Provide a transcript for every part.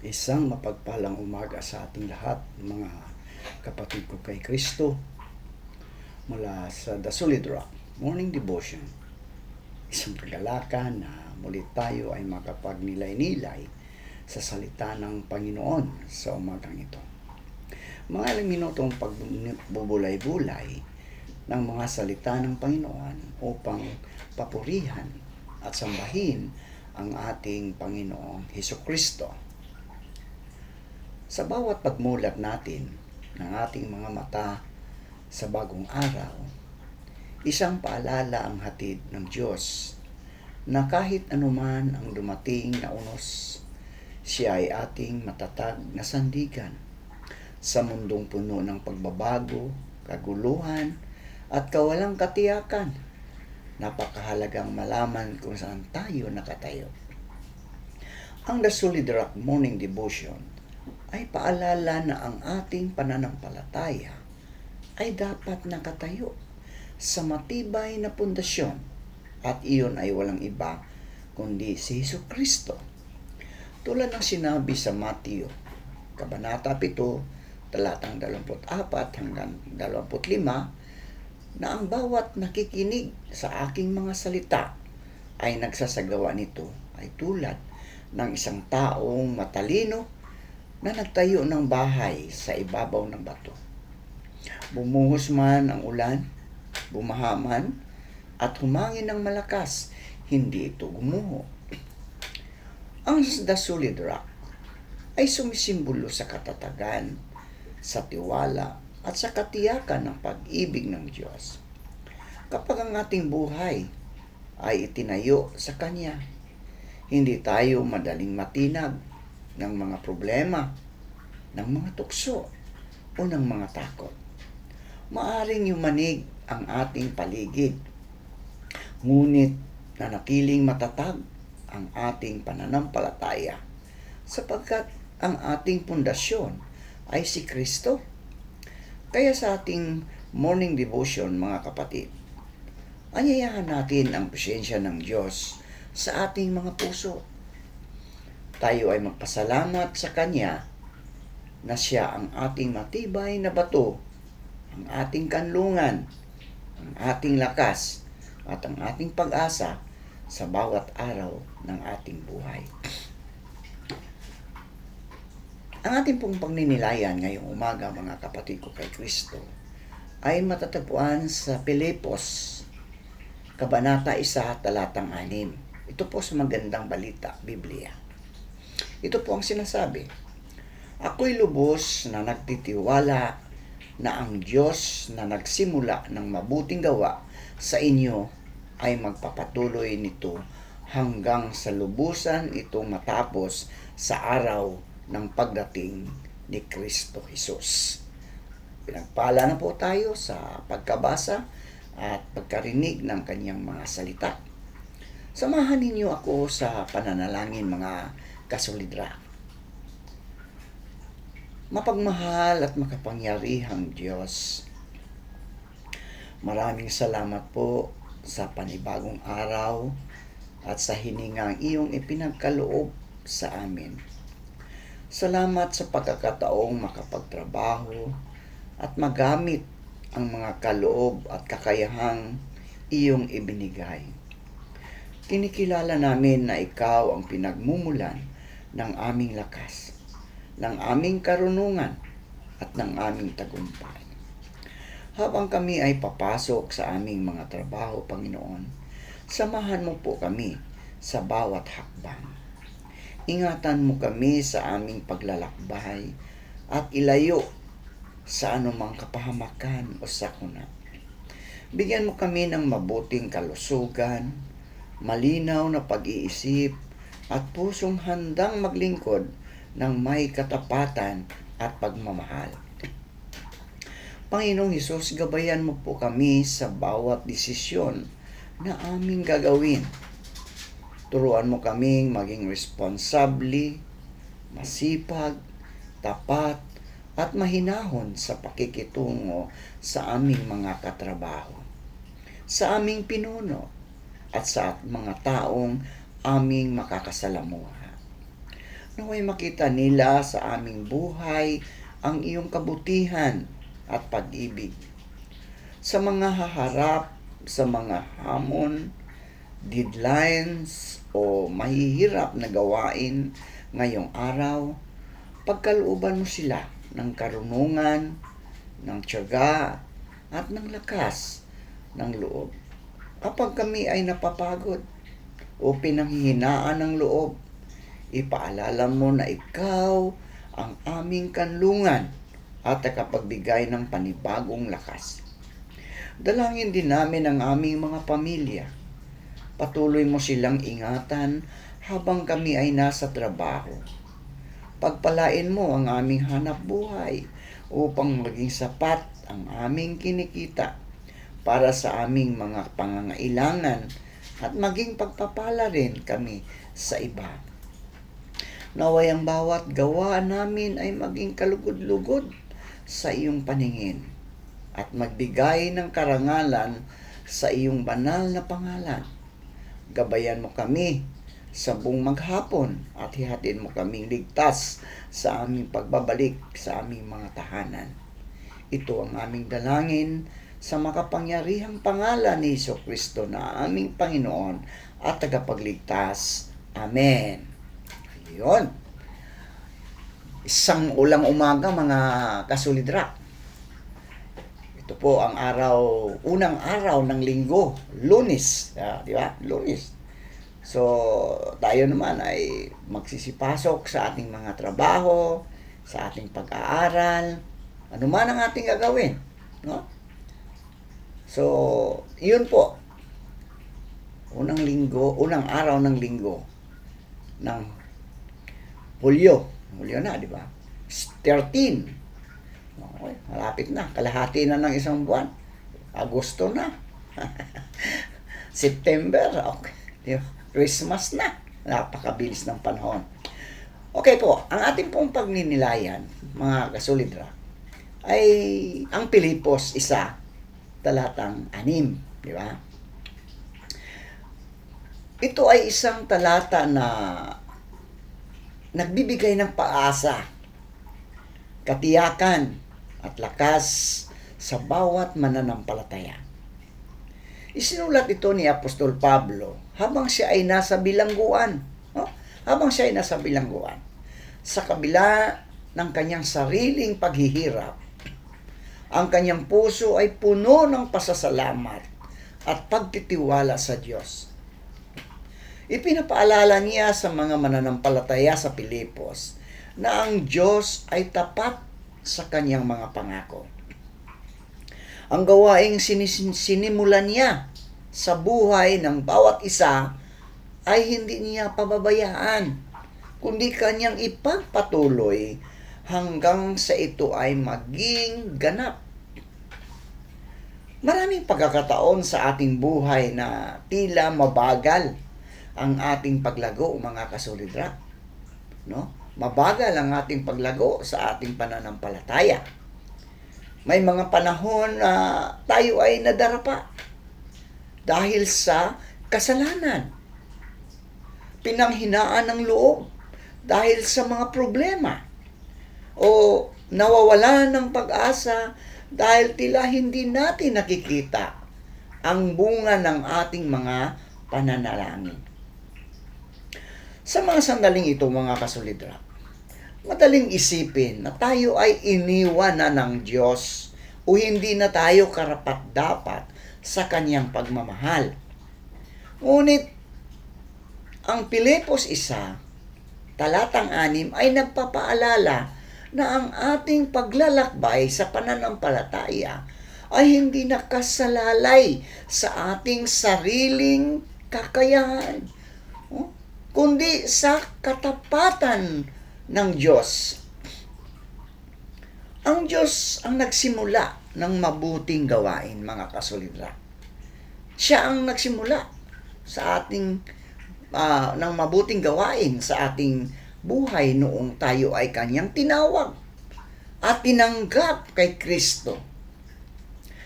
Isang mapagpalang umaga sa ating lahat, mga kapatid ko kay Kristo, mula sa The Solid Rock Morning Devotion. Isang kagalakan na muli tayo ay makapagnilay-nilay sa salita ng Panginoon sa umagang ito. Mga ilang minutong pagbubulay-bulay ng mga salita ng Panginoon upang papurihan at sambahin ang ating Panginoong Hesukristo. Sa bawat pagmulat natin ng ating mga mata sa bagong araw, isang paalala ang hatid ng Diyos na kahit anuman ang dumating na unos, siya ay ating matatag na sandigan sa mundong puno ng pagbabago, kaguluhan, at kawalang katiyakan. Napakahalagang malaman kung saan tayo nakatayo. Ang The Solid Rock Morning Devotion ay paalala na ang ating pananampalataya ay dapat nakatayo sa matibay na pundasyon at iyon ay walang iba kundi si Hesukristo. Tulad ng sinabi sa Mateo, Kabanata 7, talatang 24 hanggang 25, na ang bawat nakikinig sa aking mga salita ay nagsasagawa nito ay tulad ng isang taong matalino na nagtayo ng bahay sa ibabaw ng bato. Bumuhos man ang ulan, bumaha man, at humangin ng malakas, hindi ito gumuho. Ang The Solid Rock ay sumisimbolo sa katatagan, sa tiwala, at sa katiyakan ng pag-ibig ng Diyos. Kapag ang ating buhay ay itinayo sa Kanya, hindi tayo madaling matinag ng mga problema, ng mga tukso, o ng mga takot. Maaring yumanig ang ating paligid, ngunit nanatiling matatag ang ating pananampalataya sapagkat ang ating pundasyon ay si Kristo. Kaya sa ating morning devotion, mga kapatid, anyayahan natin ang presensya ng Diyos sa ating mga puso. Tayo ay magpasalamat sa Kanya na Siya ang ating matibay na bato, ang ating kanlungan, ang ating lakas, at ang ating pag-asa sa bawat araw ng ating buhay. Ang ating pong pagninilayan ngayong umaga, mga kapatid ko kay Kristo, ay matatagpuan sa Pilipos, Kabanata 1, talatang 6. Ito po sa Magandang Balita, Biblia. Ito po ang sinasabi, ako'y lubos na nagtitiwala na ang Diyos na nagsimula ng mabuting gawa sa inyo ay magpapatuloy nito hanggang sa lubusan ito matapos sa araw ng pagdating ni Kristo Jesus. Pinagpala na po tayo sa pagkabasa at pagkarinig ng kanyang mga salita. Samahan ninyo ako sa pananalangin, mga kasolidra. Mapagmahal at makapangyarihang Diyos, maraming salamat po sa panibagong araw at sa hiningang iyong ipinagkaloob sa amin. Salamat sa pagkakataong makapagtrabaho at magamit ang mga kaloob at kakayahang iyong ibinigay. Kinikilala namin na ikaw ang pinagmumulan ng aming lakas, ng aming karunungan, at ng aming tagumpay. Habang kami ay papasok sa aming mga trabaho, Panginoon, samahan mo po kami sa bawat hakbang. Ingatan mo kami sa aming paglalakbay at ilayo sa anumang kapahamakan o sakuna. Bigyan mo kami ng mabuting kalusugan, malinaw na pag-iisip, at pusong handang maglingkod ng may katapatan at pagmamahal. Panginoong Hesus, gabayan mo po kami sa bawat desisyon na aming gagawin. Turuan mo kaming maging responsable, masipag, tapat, at mahinahon sa pakikitungo sa aming mga katrabaho, sa aming pinuno, at sa mga taong aming makakasalamuha. Naway makita nila sa aming buhay ang iyong kabutihan at pag-ibig. Sa mga haharap, sa mga hamon, deadlines o mahihirap na gawain ngayong araw, pagkalooban mo sila ng karunungan, ng tiyaga, at ng lakas ng loob. Kapag kami ay napapagod o pinanghihinaan ng loob, ipaalala mo na ikaw ang aming kanlungan at nakapagbigay ng panibagong lakas. Dalangin din namin ang aming mga pamilya. Patuloy mo silang ingatan habang kami ay nasa trabaho. Pagpalain mo ang aming hanap buhay upang maging sapat ang aming kinikita para sa aming mga pangangailangan at maging pagpapala rin kami sa iba. Naway ang bawat gawa namin ay maging kalugod-lugod sa iyong paningin at magbigay ng karangalan sa iyong banal na pangalan. Gabayan mo kami sa buong maghapon at hihatid mo kaming ligtas sa aming pagbabalik sa aming mga tahanan. Ito ang aming dalangin sa makapangyarihang pangalan ni Jesucristo na aming Panginoon at tagapagligtas. Amen. Ayun. Isang ulang umaga mga kasolidra. Ito po ang unang araw ng linggo, Lunes. Di ba? Lunes. So, tayo naman ay magsisipasok sa ating mga trabaho, sa ating pag-aaral, ano man ang ating gagawin. No? So, yun po. Unang araw ng linggo ng Hulyo. Hulyo na, di ba? 13. Okay, malapit na. Kalahati na ng isang buwan. Agosto na. September. Okay. Di ba? Christmas na. Napakabilis ng panahon. Okay po, ang ating pong pagninilayan, mga kasolidra, ay ang Pilipos 1, talatang 6. Di ba? Ito ay isang talata na nagbibigay ng paasa, katiyakan, at lakas sa bawat mananampalataya. Isinulat ito ni Apostol Pablo habang siya ay nasa bilangguan. No? Habang siya ay nasa bilangguan. Sa kabila ng kanyang sariling paghihirap, ang kanyang puso ay puno ng pasasalamat at pagtitiwala sa Diyos. Ipinapaalala niya sa mga mananampalataya sa Pilipos na ang Diyos ay tapat sa kanyang mga pangako. Ang gawaing sinimulan niya sa buhay ng bawat isa ay hindi niya pababayaan, kundi kanyang ipagpatuloy hanggang sa ito ay maging ganap. Maraming pagkakataon sa ating buhay na tila mabagal ang ating paglago, mga kasolidra. No? Mabagal ang ating paglago sa ating pananampalataya. May mga panahon na tayo ay nadarapa dahil sa kasalanan. Pinanghinaan ng loob dahil sa mga problema. O nawawalan ng pag-asa dahil tila hindi natin nakikita ang bunga ng ating mga pananalangin. Sa mga sandaling ito, mga kasolidra, madaling isipin na tayo ay iniwan na ng Diyos o hindi na tayo karapat-dapat sa kanyang pagmamahal. Ngunit, ang Pilipos 1, talatang 6 ay nagpapaalala na ang ating paglalakbay sa pananampalataya ay hindi nakasalalay sa ating sariling kakayahan, kundi sa katapatan ng Diyos. Ang Diyos ang nagsimula ng mabuting gawain, mga kasolidra. Siya ang nagsimula sa ating ng mabuting gawain sa ating buhay noong tayo ay kanyang tinawag at tinanggap kay Kristo.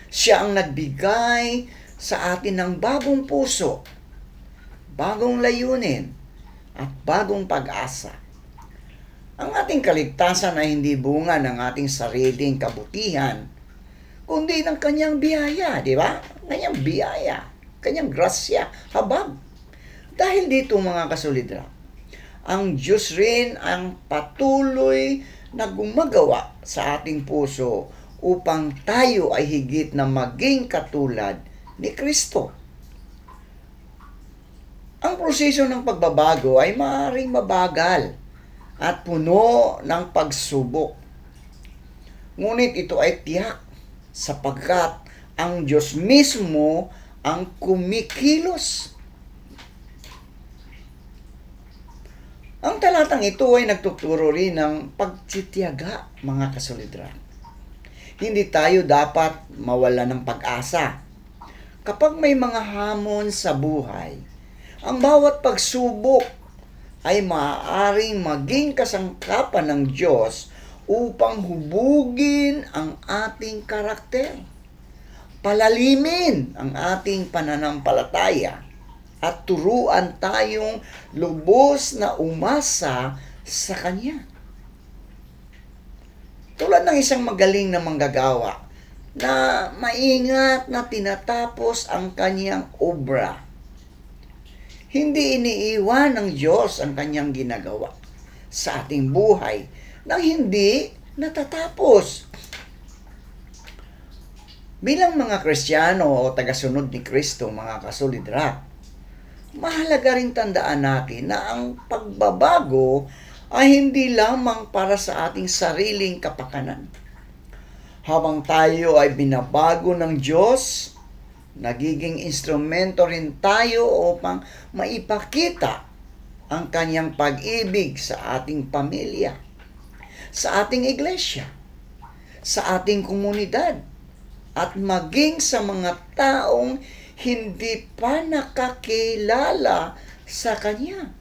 Siya ang nagbigay sa atin ng bagong puso, bagong layunin, at bagong pag-asa. Ang ating kaligtasan ay hindi bunga ng ating sariling kabutihan, kundi ng kanyang biyaya, di ba? Kanyang biyaya, kanyang grasya, habag. Dahil dito mga kasolidra, ang Diyos rin ang patuloy na gumagawa sa ating puso upang tayo ay higit na maging katulad ni Kristo. Ang proseso ng pagbabago ay maaaring mabagal at puno ng pagsubok. Ngunit ito ay tiyak sapagkat ang Diyos mismo ang kumikilos. Ang talatang ito ay nagtuturo rin ng pagtitiyaga, mga kasolidra. Hindi tayo dapat mawala ng pag-asa. Kapag may mga hamon sa buhay, ang bawat pagsubok ay maaaring maging kasangkapan ng Diyos upang hubugin ang ating karakter, palalimin ang ating pananampalataya, at turuan tayong lubos na umasa sa Kanya. Tulad ng isang magaling na manggagawa na maingat na tinatapos ang kanyang obra. Hindi iniiwan ng Diyos ang kanyang ginagawa sa ating buhay nang hindi natatapos. Bilang mga Kristiyano o tagasunod ni Kristo, mga kasolidra, mahalaga ring tandaan natin na ang pagbabago ay hindi lamang para sa ating sariling kapakanan. Habang tayo ay binabago ng Diyos, nagiging instrumento rin tayo upang maipakita ang kanyang pag-ibig sa ating pamilya, sa ating iglesia, sa ating komunidad, at maging sa mga taong hindi pa nakakilala sa Kanya.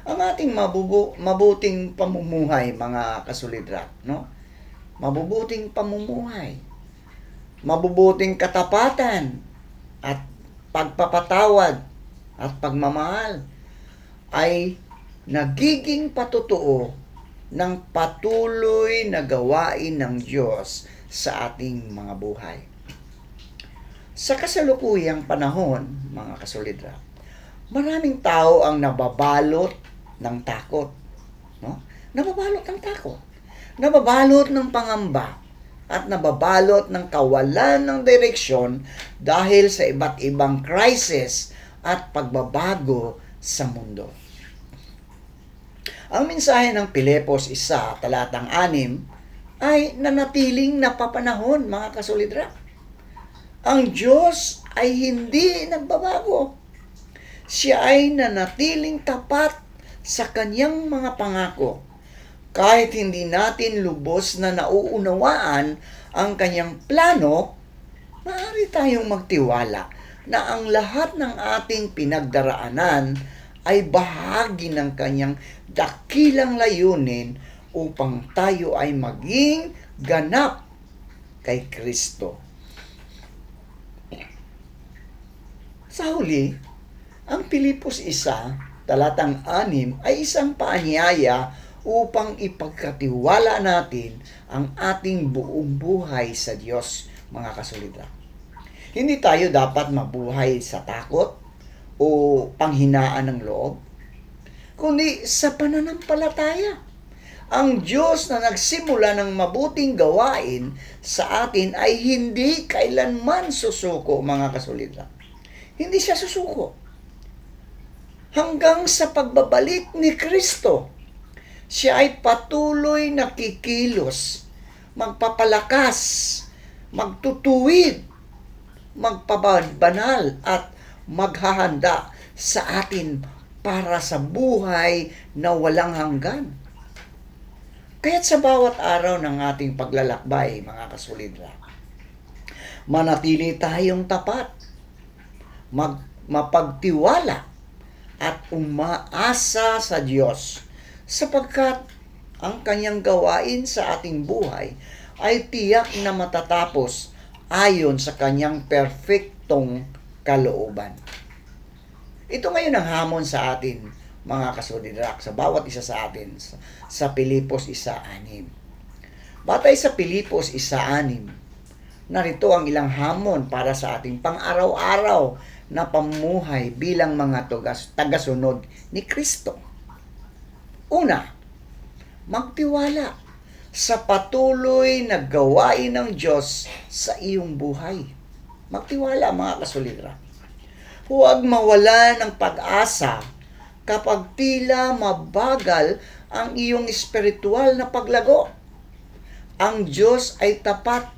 Ang ating mabuting pamumuhay, mga kasolidra, no? Mabubuting pamumuhay, mabubuting katapatan, at pagpapatawad, at pagmamahal, ay nagiging patutuo ng patuloy na gawain ng Diyos sa ating mga buhay. Sa kasalukuyang panahon, mga kasolidra, maraming tao ang nababalot ng takot. No? Nababalot ng takot. Nababalot ng pangamba. At nababalot ng kawalan ng direksyon dahil sa iba't ibang crisis at pagbabago sa mundo. Ang mensahe ng Pilipos 1, talatang 6, ay nanatiling napapanahon, mga kasolidra. Ang Diyos ay hindi nagbabago. Siya ay nanatiling tapat sa kanyang mga pangako. Kahit hindi natin lubos na nauunawaan ang kanyang plano, maaari tayong magtiwala na ang lahat ng ating pinagdaraanan ay bahagi ng kanyang dakilang layunin upang tayo ay maging ganap kay Kristo. Sa huli, ang Pilipos 1, talatang 6 ay isang paanyaya upang ipagkatiwala natin ang ating buong buhay sa Diyos, mga kasolidra. Hindi tayo dapat mabuhay sa takot o panghinaan ng loob, kundi sa pananampalataya. Ang Diyos na nagsimula ng mabuting gawain sa atin ay hindi kailanman susuko, mga kasolidra. Hindi siya susuko. Hanggang sa pagbabalik ni Kristo, siya ay patuloy na kikilos, magpapalakas, magtutuwid, magpabanal at maghahanda sa atin para sa buhay na walang hanggan. Kaya't sa bawat araw ng ating paglalakbay, mga kasolidra, manatili tayong tapat, mapagtiwala at umaasa sa Diyos, sapagkat ang kanyang gawain sa ating buhay ay tiyak na matatapos ayon sa kanyang perfectong kalooban. Ito ngayon ang hamon sa atin, mga kasulirak, sa bawat isa sa atin sa Pilipos 1:6. Batay sa Pilipos 1:6, narito ang ilang hamon para sa ating pang-araw-araw na pamumuhay bilang mga tagasunod ni Kristo. Una, magtiwala sa patuloy na gawain ng Diyos sa iyong buhay. Magtiwala, mga kasulira. Huwag mawalan ng pag-asa kapag tila mabagal ang iyong espiritual na paglago. Ang Diyos ay tapat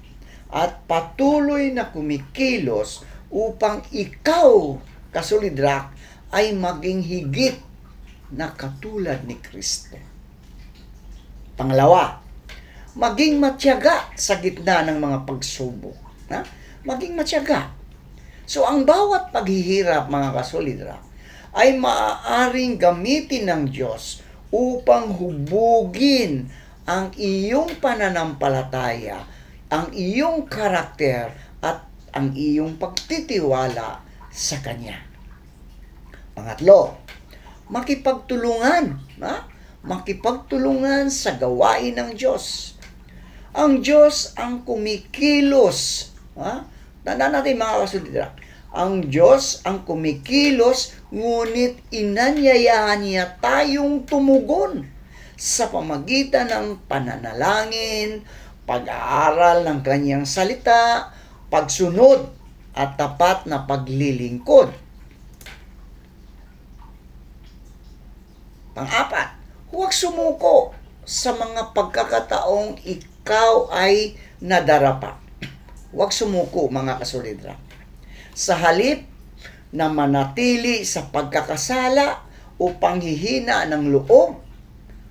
at patuloy na kumikilos upang ikaw, kasulidrak, ay maging higit na katulad ni Kristo. Pangalawa, maging matyaga sa gitna ng mga pagsubok. Maging matyaga. So, ang bawat paghihirap, mga kasulidrak, ay maaaring gamitin ng Diyos upang hubugin ang iyong pananampalataya, ang iyong karakter, at ang iyong pagtitiwala sa Kanya. Pangatlo, makipagtulungan. Makipagtulungan sa gawain ng Diyos. Ang Diyos ang kumikilos. Tandaan natin, mga kasulidrak, ang Diyos ang kumikilos, ngunit inanyayahan niya tayong tumugon sa pamagitan ng pananalangin, pag-aaral ng Kanyang salita, pagsunod at tapat na paglilingkod. Pang-apat, huwag sumuko sa mga pagkakataong ikaw ay nadarapa. Huwag sumuko, mga kasulidrak. Sa halip na manatili sa pagkakasala o panghihina ng loob,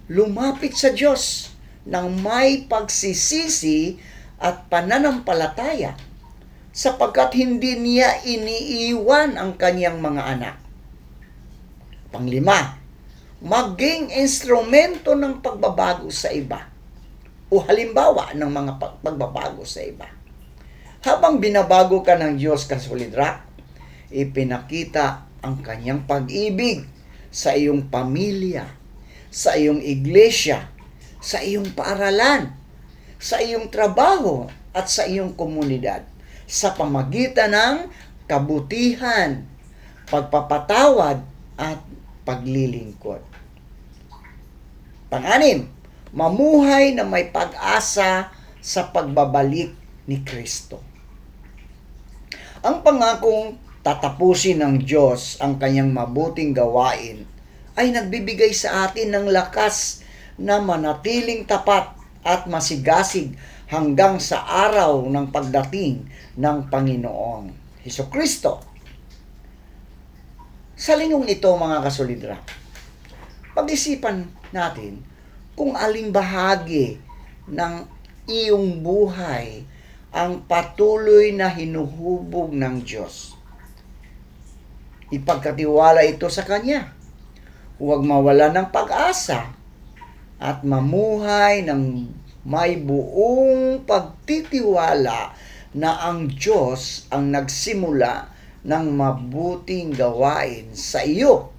lumapit sa Diyos ng may pagsisisi at pananampalataya, sapagkat hindi niya iniiwan ang Kanyang mga anak. Panglima, maging instrumento ng pagbabago sa iba o halimbawa ng mga pagbabago sa iba. Habang binabago ka ng Diyos, kasulidrak, ipinakita ang Kanyang pag-ibig sa iyong pamilya, sa iyong iglesia, sa iyong paaralan, sa iyong trabaho, at sa iyong komunidad sa pamagitan ng kabutihan, pagpapatawad, at paglilingkod. Pang-anim, mamuhay na may pag-asa sa pagbabalik ni Kristo. Ang pangakong tatapusin ng Diyos ang Kanyang mabuting gawain ay nagbibigay sa atin ng lakas na manatiling tapat at masigasig hanggang sa araw ng pagdating ng Panginoong Hesukristo. Sa lingkong ito, mga kasulidrak, pag-isipan natin kung aling bahagi ng iyong buhay ang patuloy na hinuhubog ng Diyos. Ipagkatiwala ito sa Kanya. Huwag mawala ng pag-asa at mamuhay ng may buong pagtitiwala na ang Diyos ang nagsimula ng mabuting gawain sa iyo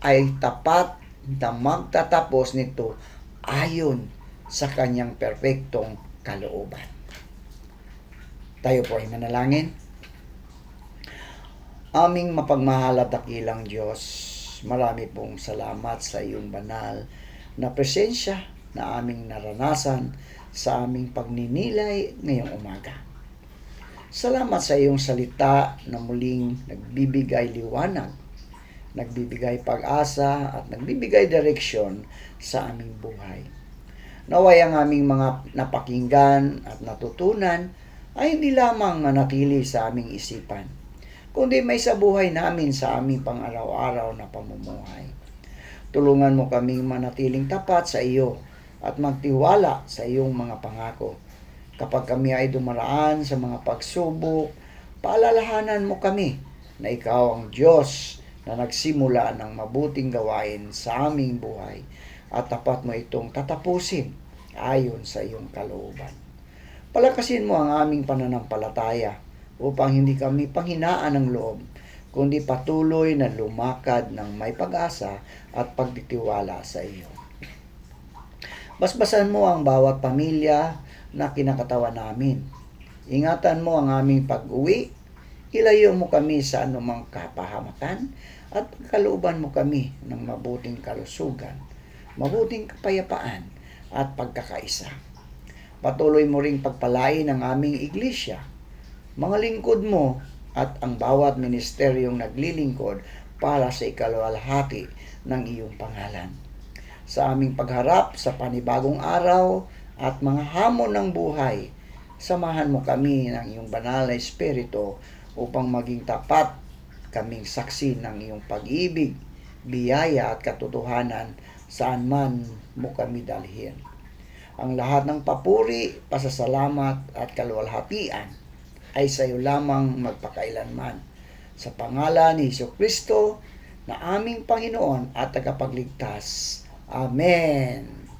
ay tapat na magtatapos nito ayon sa Kanyang perpektong kalooban. Tayo po ay manalangin. Aming mapagmahal at dakilang Diyos, marami pong salamat sa iyong banal na presensya na aming naranasan sa aming pagninilay ngayong umaga. Salamat sa iyong salita na muling nagbibigay liwanag, nagbibigay pag-asa at nagbibigay direksyon sa aming buhay. Naway ang aming mga napakinggan at natutunan ay hindi lamang manatili sa aming isipan, kundi may sa buhay namin sa aming pang-araw-araw na pamumuhay. Tulungan mo kaming manatiling tapat sa iyo at magtiwala sa iyong mga pangako. Kapag kami ay dumaraan sa mga pagsubok, paalalahanan mo kami na ikaw ang Diyos na nagsimula ng mabuting gawain sa aming buhay at tapat mo itong tatapusin ayon sa iyong kalooban. Palakasin mo ang aming pananampalataya upang hindi kami panghinaan ng loob, kundi patuloy na lumakad ng may pag-asa at pagtitiwala sa iyo. Basbasan mo ang bawat pamilya na kinakatawan namin. Ingatan mo ang aming pag-uwi. Ilayo mo kami sa anumang kapahamakan at pagkalooban mo kami ng mabuting kalusugan, mabuting kapayapaan at pagkakaisa. Patuloy mo ring pagpalain ang aming iglesia, mga lingkod mo at ang bawat ministeryong naglilingkod para sa ikaluwalhati ng iyong pangalan. Sa aming pagharap sa panibagong araw at mga hamon ng buhay, samahan mo kami ng iyong banal na Espiritu upang maging tapat kaming saksi ng iyong pag-ibig, biyaya at katotohanan saan man mo kami dalhin. Ang lahat ng papuri, pasasalamat at kaluwalhatian ay sa iyo lamang magpakailanman. Sa pangalan ni Jesucristo na aming Panginoon at tagapagligtas. Amen.